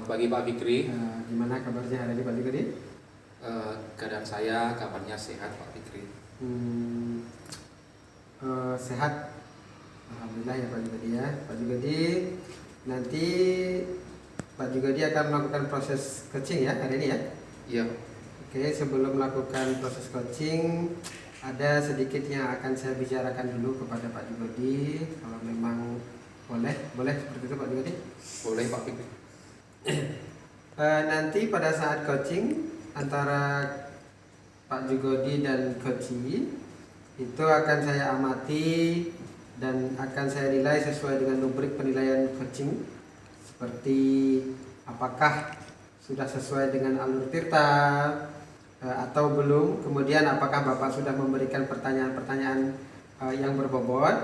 Selamat pagi Pak Fikri. Gimana kabarnya hari ini Pak Fikri? Keadaan saya kabarnya sehat Pak Fikri. Sehat. Alhamdulillah ya Pak Jugadi ya. Pak Jugadi nanti Pak Jugadi akan melakukan proses coaching ya hari ini ya? Iya. Oke, sebelum melakukan proses coaching ada sedikit yang akan saya bicarakan dulu kepada Pak Jugadi. Kalau memang boleh seperti itu Pak Jugadi? Boleh Pak Fikri. Nanti pada saat coaching antara Pak Jugodi dan coachee itu akan saya amati dan akan saya nilai sesuai dengan rubrik penilaian coaching, seperti apakah sudah sesuai dengan alur tirta atau belum, kemudian apakah Bapak sudah memberikan pertanyaan-pertanyaan yang berbobot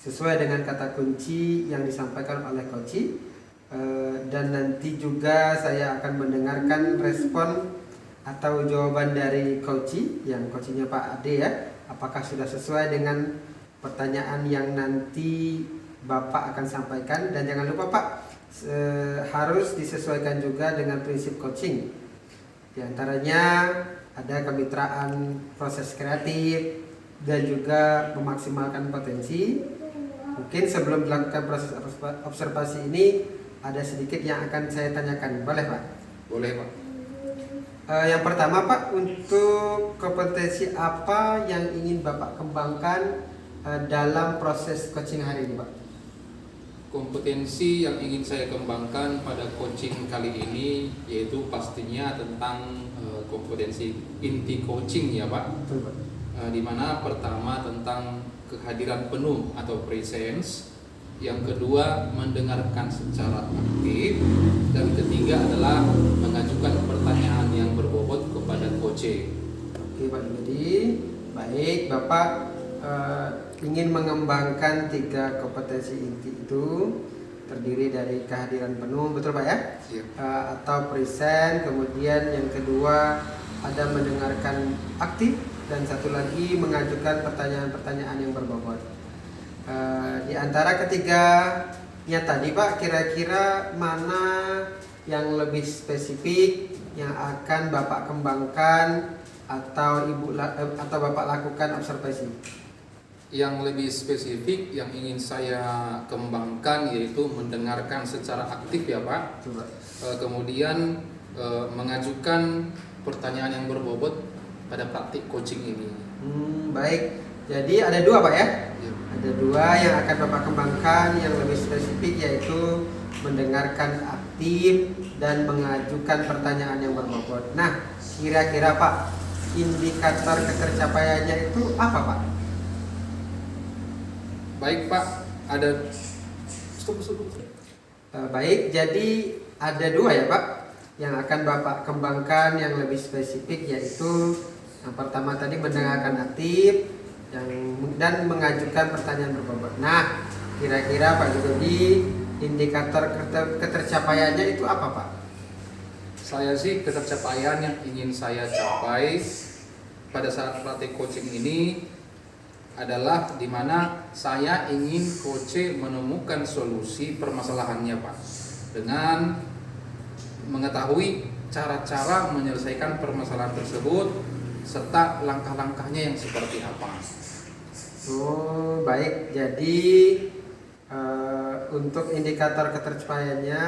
sesuai dengan kata kunci yang disampaikan oleh coachee. Dan nanti juga saya akan mendengarkan respon atau jawaban dari coachee, yang coachee-nya Pak Ade ya, apakah sudah sesuai dengan pertanyaan yang nanti Bapak akan sampaikan. Dan jangan lupa Pak, harus disesuaikan juga dengan prinsip coaching. Di antaranya ada kemitraan proses kreatif dan juga memaksimalkan potensi. Mungkin sebelum dilakukan proses observasi ini ada sedikit yang akan saya tanyakan, boleh Pak? Boleh Pak. Yang pertama Pak, untuk kompetensi apa yang ingin Bapak kembangkan dalam proses coaching hari ini Pak? Kompetensi yang ingin saya kembangkan pada coaching kali ini yaitu pastinya tentang kompetensi inti coaching ya Pak. Betul Pak. Di mana pertama tentang kehadiran penuh atau presence, yang kedua mendengarkan secara aktif, dan ketiga adalah mengajukan pertanyaan yang berbobot kepada coach. Oke Pak Jugadi, baik Bapak ingin mengembangkan 3 kompetensi inti itu, terdiri dari kehadiran penuh, betul Pak ya? Iya. Atau present, kemudian yang kedua ada mendengarkan aktif, dan satu lagi mengajukan pertanyaan-pertanyaan yang berbobot. Di antara ketiganya tadi Pak, kira-kira mana yang lebih spesifik yang akan Bapak kembangkan atau Bapak lakukan observasi? Yang lebih spesifik yang ingin saya kembangkan yaitu mendengarkan secara aktif ya Pak. Coba. Kemudian mengajukan pertanyaan yang berbobot pada praktik coaching ini. Baik, jadi ada 2 Pak ya? Ya. Ada 2 yang akan Bapak kembangkan yang lebih spesifik, yaitu mendengarkan aktif dan mengajukan pertanyaan yang berbobot. Nah, kira-kira Pak, indikator ketercapaiannya itu apa Pak? Baik Pak, ada Baik, jadi ada 2 ya Pak yang akan Bapak kembangkan yang lebih spesifik, yaitu yang pertama tadi mendengarkan aktif dan mengajukan pertanyaan berbobot. Nah, kira-kira Pak Jugadi, indikator ketercapaiannya itu apa Pak? Saya sih ketercapaian yang ingin saya capai pada saat praktik coaching ini adalah di mana saya ingin coach menemukan solusi permasalahannya Pak, dengan mengetahui cara-cara menyelesaikan permasalahan tersebut serta langkah-langkahnya yang seperti apa. Oh baik, jadi untuk indikator ketercapaiannya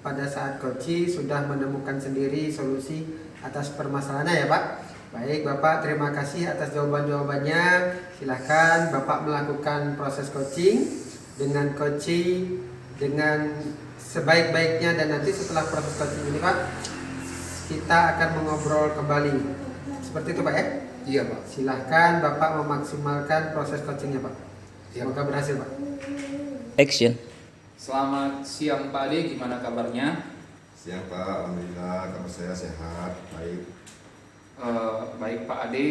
pada saat coaching sudah menemukan sendiri solusi atas permasalahannya ya Pak. Baik Bapak, terima kasih atas jawaban-jawabannya. Silahkan Bapak melakukan proses coaching dengan coaching dengan sebaik-baiknya, dan nanti setelah proses coaching ini Pak, kita akan mengobrol kembali. Seperti itu Pak ya? Iya Pak. Silahkan Bapak memaksimalkan proses coachingnya Pak. Semoga berhasil Pak. Action. Selamat siang Pak Ade, gimana kabarnya? Siang Pak, alhamdulillah kabar saya sehat, baik. Baik Pak Ade,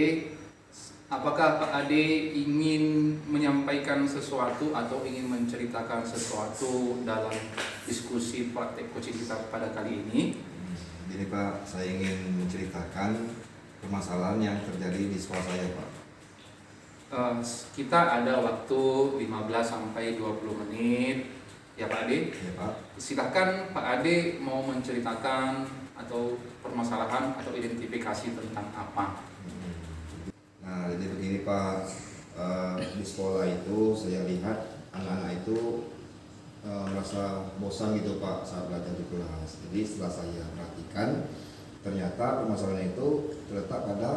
apakah Pak Ade ingin menyampaikan sesuatu atau ingin menceritakan sesuatu dalam diskusi praktek coaching kita pada kali ini? Jadi Pak, saya ingin menceritakan permasalahan yang terjadi di sekolah saya Pak. Kita ada waktu 15 sampai 20 menit Ya Pak Ade, Ya Pak. silahkan Pak Ade mau menceritakan atau permasalahan atau identifikasi tentang apa. Nah, jadi begini Pak, di sekolah itu saya lihat anak-anak itu merasa bosan gitu Pak saat belajar di kelas. Jadi setelah saya perhatikan, ternyata permasalahan itu terletak pada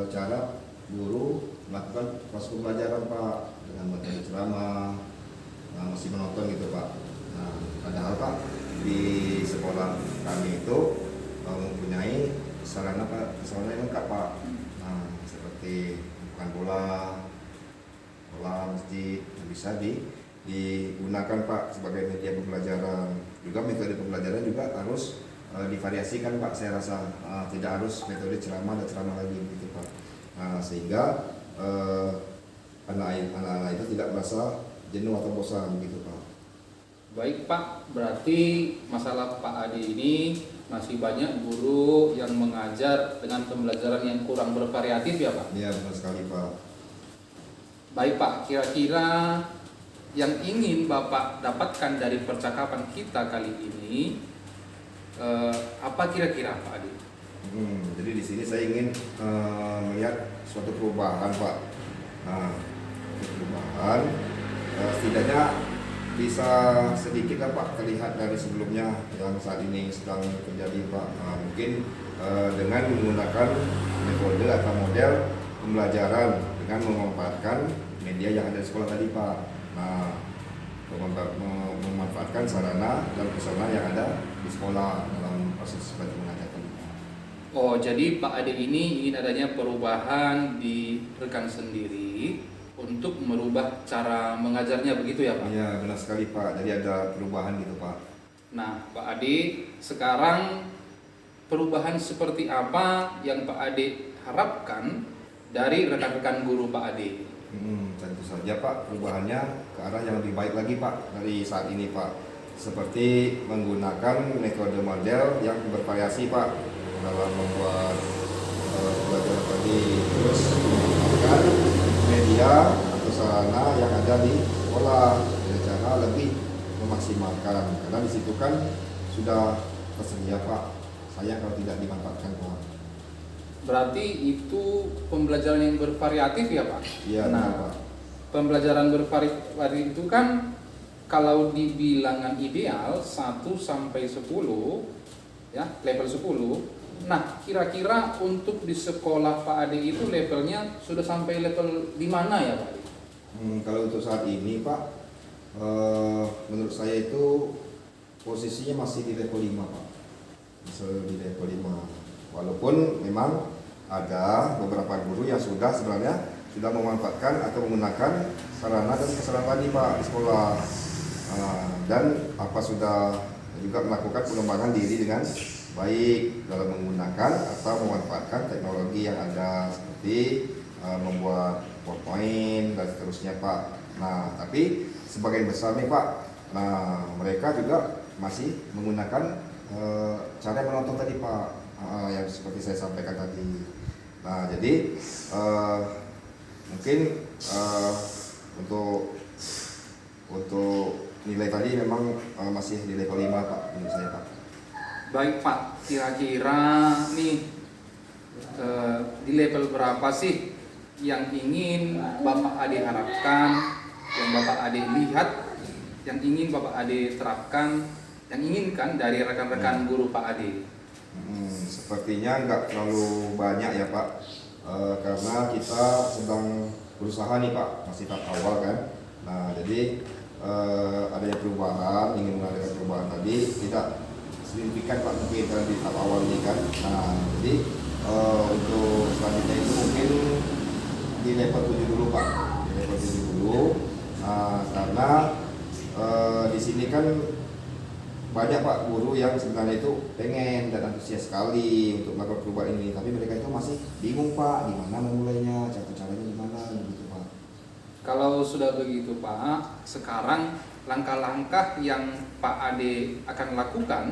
cara guru melakukan proses pembelajaran Pak, dengan metode ceramah, masih menonton gitu Pak. Nah, padahal Pak di sekolah kami itu mempunyai sarana yang lengkap Pak. Nah, seperti bukan bola masjid bisa digunakan Pak sebagai media pembelajaran. Juga metode pembelajaran juga harus divariasikan Pak. Saya rasa tidak harus metode ceramah dan ceramah lagi gitu Pak. Nah, sehingga anak-anak itu tidak merasa jenuh atau bosan gitu Pak. Baik Pak, berarti masalah Pak Ade ini masih banyak guru yang mengajar dengan pembelajaran yang kurang bervariatif ya Pak? Iya benar sekali Pak. Baik Pak, kira-kira yang ingin Bapak dapatkan dari percakapan kita kali ini apa kira-kira Pak Ade? Jadi di sini saya ingin melihat suatu perubahan Pak. Nah, perubahan setidaknya bisa sedikit lah Pak terlihat dari sebelumnya yang saat ini sedang terjadi Pak. Nah, mungkin dengan menggunakan metode atau model pembelajaran dengan memanfaatkan media yang ada di sekolah tadi Pak. Nah, memanfaatkan sarana dan prasarana yang ada di sekolah dalam proses belajar mengajar tadi Pak. Oh, jadi Pak Ade ini ingin adanya perubahan di rekan sendiri untuk merubah cara mengajarnya, begitu ya Pak? Iya benar sekali Pak, jadi ada perubahan gitu Pak. Nah Pak Ade, sekarang perubahan seperti apa yang Pak Ade harapkan dari rekan-rekan guru Pak Ade? Tentu saja Pak, perubahannya ke arah yang lebih baik lagi Pak dari saat ini Pak. Seperti menggunakan metode model yang bervariasi Pak dalam membuat pelajaran tadi, terus menggunakan media atau sarana yang ada di sekolah dengan cara lebih memaksimalkan, karena di situ kan sudah tersedia Pak. Sayang kalau tidak dimanfaatkan Pak. Berarti itu pembelajaran yang bervariatif ya Pak? Iya benar Pak. Pembelajaran bervariatif itu kan kalau di bilangan ideal 1 sampai 10 ya, level 10. Nah, kira-kira untuk di sekolah Pak Ade itu levelnya sudah sampai level di mana ya Pak Ade? Kalau untuk saat ini Pak, menurut saya itu posisinya masih di level 5 Pak. Masih di level 5. Walaupun memang ada beberapa guru yang sudah sebenarnya sudah memanfaatkan atau menggunakan sarana dan prasarana tadi Pak di sekolah, dan sudah juga melakukan pengembangan diri dengan baik dalam menggunakan atau memanfaatkan teknologi yang ada seperti membuat PowerPoint dan seterusnya Pak. Nah, tapi sebagian besar nih Pak, nah mereka juga masih menggunakan cara menonton tadi Pak, yang seperti saya sampaikan tadi. Nah, jadi mungkin untuk nilai tadi memang masih di level 5 Pak menurut saya Pak. Baik Pak, kira-kira nih di level berapa sih yang ingin Bapak Ade harapkan, yang Bapak Ade lihat, yang ingin Bapak Ade terapkan, yang inginkan dari rekan-rekan guru Pak Ade? Sepertinya nggak terlalu banyak ya Pak, karena kita sedang berusaha nih Pak, masih tahap awal kan. Nah, jadi adanya perubahan, ingin mengadakan perubahan tadi tidak signifikan Pak mungkin di tahap awal ini kan. Nah, jadi untuk selanjutnya itu mungkin di level 7 dulu Pak, di level 7 dulu, karena di sini kan banyak Pak guru yang sebenarnya itu pengen dan antusias sekali untuk melakukan perubahan ini, tapi mereka itu masih bingung Pak, gimana memulainya, caranya gimana gitu Pak. Kalau sudah begitu Pak, sekarang langkah-langkah yang Pak Ade akan lakukan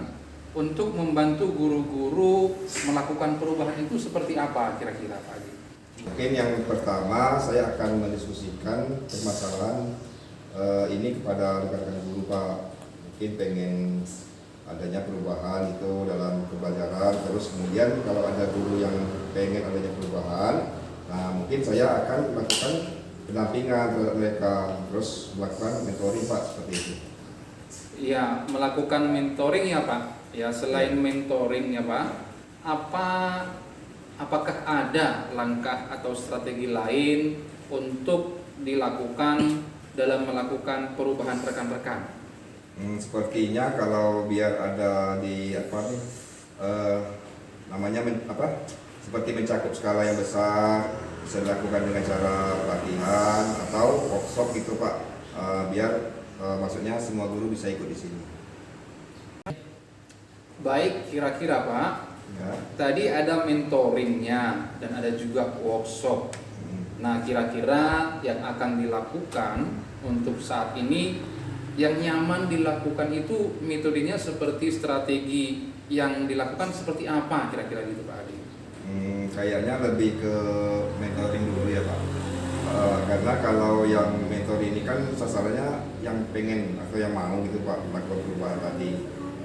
untuk membantu guru-guru melakukan perubahan itu seperti apa kira-kira Pak Ade? Mungkin yang pertama saya akan mendiskusikan permasalahan ini kepada rekan-rekan guru Pak, mungkin pengen adanya perubahan itu dalam pembelajaran. Terus kemudian kalau ada guru yang pengen adanya perubahan, nah mungkin saya akan melakukan pendampingan terhadap mereka, terus melakukan mentoring Pak, seperti itu. Ya, melakukan mentoring ya Pak. Ya, selain mentoring ya Pak, apakah ada langkah atau strategi lain untuk dilakukan dalam melakukan perubahan rekan-rekan? Sepertinya kalau biar ada di seperti mencakup skala yang besar, bisa dilakukan dengan cara pelatihan atau workshop gitu Pak, biar maksudnya semua guru bisa ikut di sini. Baik, kira-kira Pak, Ya. tadi ada mentoringnya dan ada juga workshop. Nah, kira-kira yang akan dilakukan untuk saat ini, yang nyaman dilakukan itu metodenya seperti strategi yang dilakukan seperti apa kira-kira gitu Pak Adi? Kayaknya lebih ke mentoring dulu ya Pak. Karena kalau yang mentor ini kan sasarannya yang pengen atau yang mau gitu Pak melakukan perubahan tadi.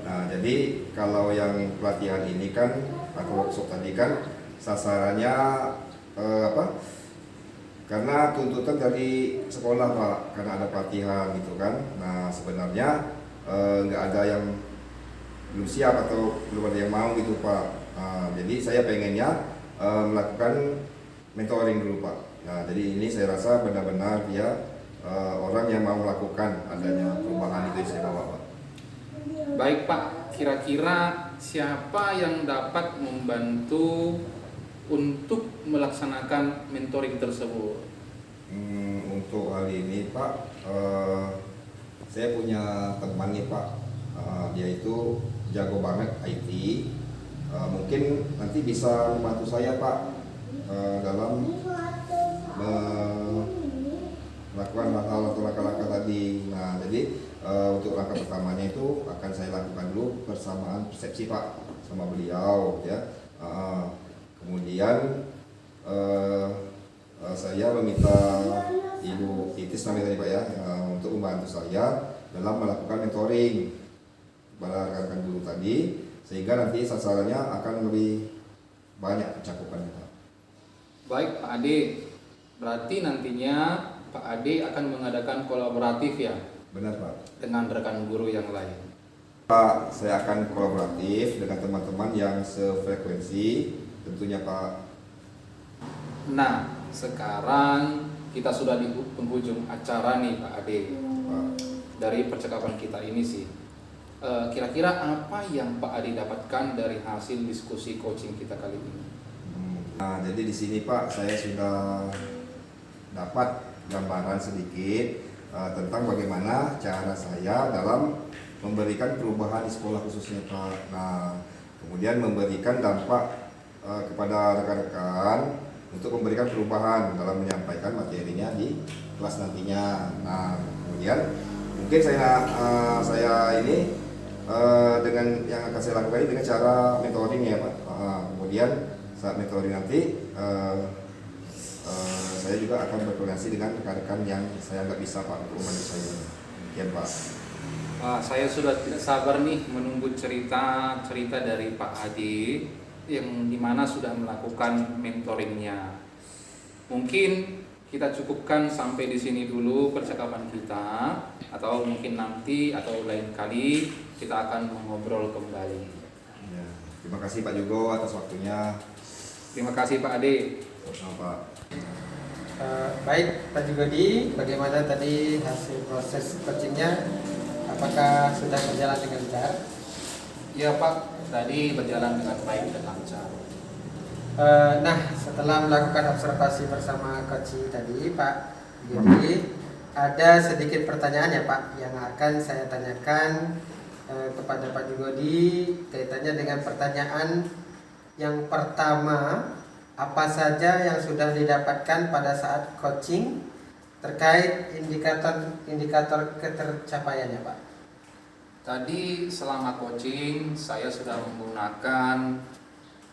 Nah, jadi kalau yang pelatihan ini kan atau workshop tadi kan sasarannya karena tuntutan dari sekolah Pak, karena ada pelatihan gitu kan. Nah sebenarnya nggak ada yang belum siap atau belum ada yang mau gitu Pak. Jadi saya pengennya melakukan mentoring dulu Pak. Nah jadi ini saya rasa benar-benar dia orang yang mau melakukan adanya perubahan itu yang saya bawa Pak. Baik Pak, kira-kira siapa yang dapat membantu untuk melaksanakan mentoring tersebut? Untuk hal ini Pak, saya punya teman nih Pak, dia itu jago banget IT, mungkin nanti bisa membantu saya Pak dalam melakukan hal-hal atau langkah-langkah tadi. Nah jadi untuk langkah pertamanya itu akan saya lakukan dulu persamaan persepsi Pak sama beliau ya. Kemudian saya meminta Ibu Titis namanya tadi Pak ya, untuk membantu saya dalam melakukan mentoring kepada rekan-rekan guru tadi, sehingga nanti sasarannya akan lebih banyak cakupannya Pak. Baik Pak Ade, berarti nantinya Pak Ade akan mengadakan kolaboratif ya? Benar Pak. Dengan rekan guru yang lain. Pak, saya akan kolaboratif dengan teman-teman yang sefrekuensi tentunya Pak. Nah, sekarang kita sudah di penghujung acara nih Pak Ade. Pak. Dari percakapan kita ini sih, kira-kira apa yang Pak Ade dapatkan dari hasil diskusi coaching kita kali ini? Nah, jadi di sini Pak, saya sudah dapat gambaran sedikit tentang bagaimana cara saya dalam memberikan perubahan di sekolah khususnya Pak. Nah, kemudian memberikan dampak kepada rekan-rekan untuk memberikan perubahan dalam menyampaikan materinya di kelas nantinya. Nah, kemudian mungkin saya ini dengan yang akan saya lakukan ini dengan cara mentoring ya Pak. Kemudian saat mentoring nanti saya juga akan berkoordinasi dengan rekan-rekan yang saya nggak bisa Pak untuk membantu saya. Demikian Pak. Saya sudah tidak sabar nih menunggu cerita dari Pak Ade yang dimana sudah melakukan mentoringnya. Mungkin kita cukupkan sampai di sini dulu percakapan kita, atau mungkin nanti atau lain kali kita akan mengobrol kembali. Ya, terima kasih Pak Jugo atas waktunya. Terima kasih Pak Ade. Sama Pak. Baik Pak Jugodi, bagaimana tadi hasil proses coachingnya? Apakah sudah berjalan dengan lancar? Ya Pak, tadi berjalan dengan baik dan lancar. Nah, setelah melakukan observasi bersama coaching tadi Pak Jugodi, ada sedikit pertanyaan ya Pak yang akan saya tanyakan kepada Pak Jugodi kaitannya dengan pertanyaan yang pertama. Apa saja yang sudah didapatkan pada saat coaching terkait indikator ketercapaiannya Pak? Tadi selama coaching saya sudah menggunakan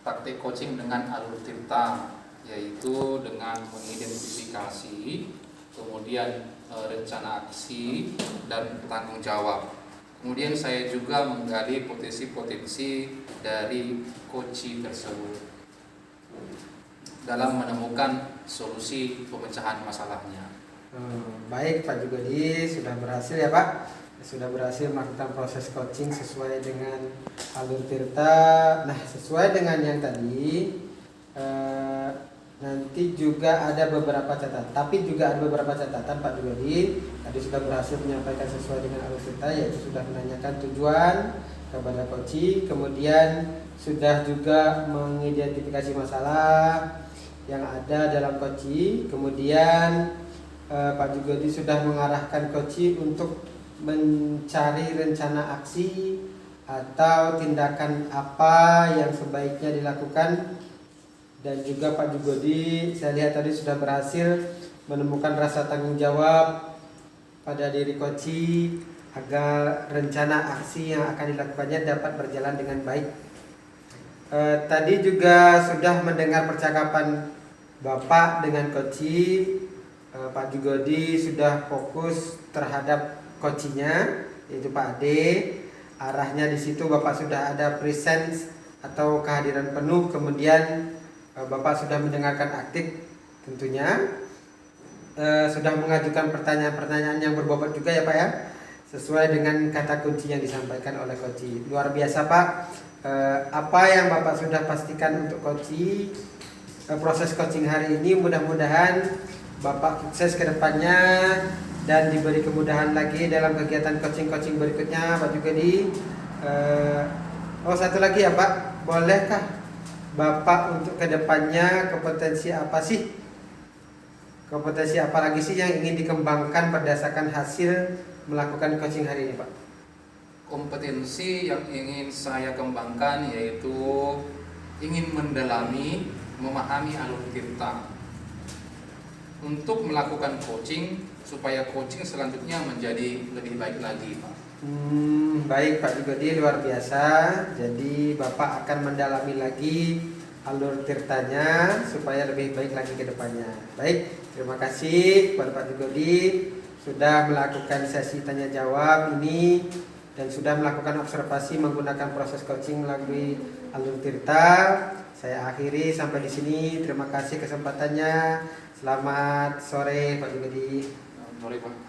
taktik coaching dengan alur tirta, yaitu dengan mengidentifikasi kemudian rencana aksi dan tanggung jawab. Kemudian saya juga menggali potensi-potensi dari coaching tersebut dalam menemukan solusi pemecahan masalahnya. Baik Pak Jugodi, sudah berhasil ya Pak, sudah berhasil melakukan proses coaching sesuai dengan alur tirta. Nah, sesuai dengan yang tadi, nanti juga ada beberapa catatan, tapi juga ada beberapa catatan Pak Jugodi. Tadi sudah berhasil menyampaikan sesuai dengan alur tirta, yaitu sudah menanyakan tujuan kepada coaching, kemudian sudah juga mengidentifikasi masalah yang ada dalam coaching, kemudian Pak Jugodi sudah mengarahkan coaching untuk mencari rencana aksi atau tindakan apa yang sebaiknya dilakukan. Dan juga Pak Jugodi, saya lihat tadi sudah berhasil menemukan rasa tanggung jawab pada diri coaching agar rencana aksi yang akan dilakukannya dapat berjalan dengan baik. Tadi juga sudah mendengar percakapan Bapak dengan coaching. Pak Jugodi sudah fokus terhadap coachingnya, yaitu Pak Ade. Arahnya di situ Bapak sudah ada presence atau kehadiran penuh, kemudian Bapak sudah mendengarkan aktif tentunya, sudah mengajukan pertanyaan-pertanyaan yang berbobot juga ya Pak ya, sesuai dengan kata kunci yang disampaikan oleh coaching. Luar biasa Pak, apa yang Bapak sudah pastikan untuk coaching, proses coaching hari ini, mudah-mudahan Bapak sukses ke depannya dan diberi kemudahan lagi dalam kegiatan coaching-coaching berikutnya Pak Jugodi. Satu lagi ya Pak, bolehkah Bapak untuk kedepannya kompetensi apa sih? Kompetensi apa lagi sih yang ingin dikembangkan berdasarkan hasil melakukan coaching hari ini Pak? Kompetensi yang ingin saya kembangkan yaitu ingin mendalami, memahami alur tirta untuk melakukan coaching supaya coaching selanjutnya menjadi lebih baik lagi Pak. Baik Pak Jugodi, luar biasa. Jadi Bapak akan mendalami lagi alur tirtanya supaya lebih baik lagi ke depannya. Baik, terima kasih kepada Pak Jugodi sudah melakukan sesi tanya jawab ini dan sudah melakukan observasi menggunakan proses coaching melalui alur tirta. Saya akhiri sampai di sini. Terima kasih kesempatannya. Selamat sore Pak Jugodi. Sore Pak.